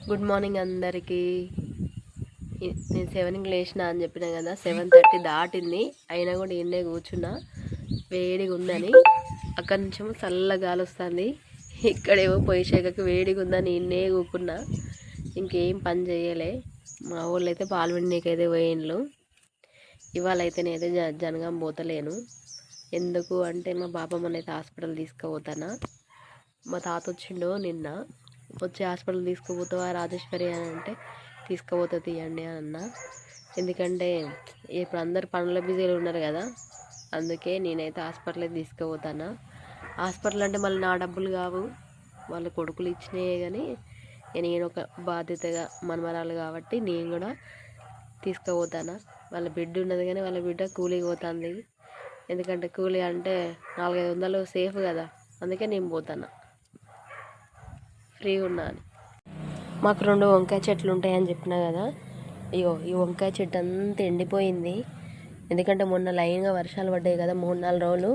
Good morning అందరికీ. నేను 7కి లేచిన అని చెప్పినా కదా, 7:30 దాటింది. అయినా కూడా ఈయనే కూర్చున్నా, వేడిగా ఉందని. అక్కడి నుంచేమో చల్ల గాలి వస్తుంది, ఇక్కడేమో పొయ్యిషేకకి వేడిగా ఉందని ఈయనే కూకున్నా. ఇంకేం పని చేయలే. మా వాళ్ళు అయితే పాలు పిండికైతే పోయిండ్లు. ఇవాళ అయితే నేనైతే జనగాం పోతలేను. ఎందుకు అంటే మా బాపమ్మనైతే హాస్పిటల్ తీసుకుపోతానా. మా తాత వచ్చిండో నిన్న, వచ్చి హాస్పిటల్ తీసుకుపోతావా రాజేశ్వరి అని అంటే తీసుకుపోతా తీయండి అని అన్న. ఎందుకంటే ఇప్పుడు అందరు పనుల బిజీలు ఉన్నారు కదా, అందుకే నేనైతే హాస్పిటల్కి తీసుకుపోతాను. హాస్పిటల్ అంటే మళ్ళీ నా డబ్బులు కావు, వాళ్ళ కొడుకులు ఇచ్చినాయే. కానీ నేను ఒక బాధ్యతగా మనమరాలు కాబట్టి నేను కూడా తీసుకుపోతాను. వాళ్ళ బిడ్డ ఉన్నది కానీ వాళ్ళ బిడ్డ కూలీకి పోతుంది. ఎందుకంటే కూలీ అంటే 400-500 సేఫ్ కదా, అందుకే నేను పోతాను, ఫ్రీగా ఉన్నాను. మాకు 2 వంకాయ చెట్లు ఉంటాయని చెప్పినా కదా. అయ్యో, ఈ వంకాయ చెట్టు అంతా ఎండిపోయింది. ఎందుకంటే మొన్న లైన్గా వర్షాలు పడ్డాయి కదా, 3-4 రోజులు.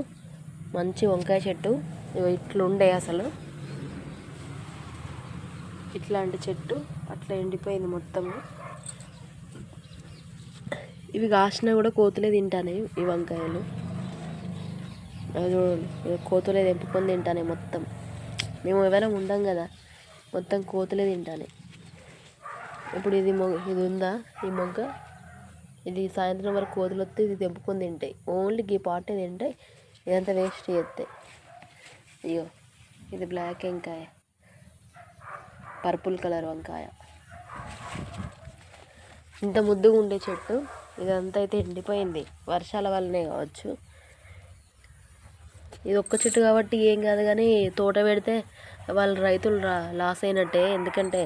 మంచి వంకాయ చెట్టు ఇట్లుండే అసలు. ఇట్లాంటి చెట్టు అట్లా ఎండిపోయింది మొత్తము. ఇవి కాసినా కూడా కోతులే తింటానే ఈ వంకాయలు. కోతులే తెంపుకొని తింటానే మొత్తం. మేము ఎవరైనా ఉండం కదా, మొత్తం కోతులే తింటానే. ఇప్పుడు ఇది ఉందా ఈ మొగ్గ, ఇది సాయంత్రం వరకు కోతులు వస్తే ఇది తెంపుకొని తింటాయి. ఓన్లీ ఈ పాటే తింటాయి, ఇదంతా వేస్ట్ చేస్తాయి. అయ్యో, ఇది బ్లాక్ వంకాయ, పర్పుల్ కలర్ వంకాయ. ఇంత ముద్దుగా ఉండే చెట్టు ఇదంతా అయితే ఎండిపోయింది, వర్షాల వల్లనే కావచ్చు. ఇది ఒక్క చెట్టు కాబట్టి ఏం కాదు, కానీ తోట పెడితే వాళ్ళు రైతులు లాస్ అయినట్టే. ఎందుకంటే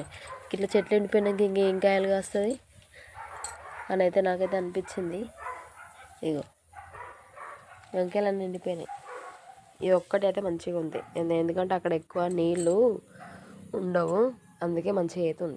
ఇట్లా చెట్లు ఎండిపోయినాక ఇంకేం కాయలు కాస్తుంది అని అయితే నాకైతే అనిపించింది. ఇగో వంకాయలన్నీ ఎండిపోయినాయి. ఇది ఒక్కటి అయితే మంచిగా ఉంది, ఎందుకంటే అక్కడ ఎక్కువ నీళ్ళు ఉండవు, అందుకే మంచిగా అవుతుంది.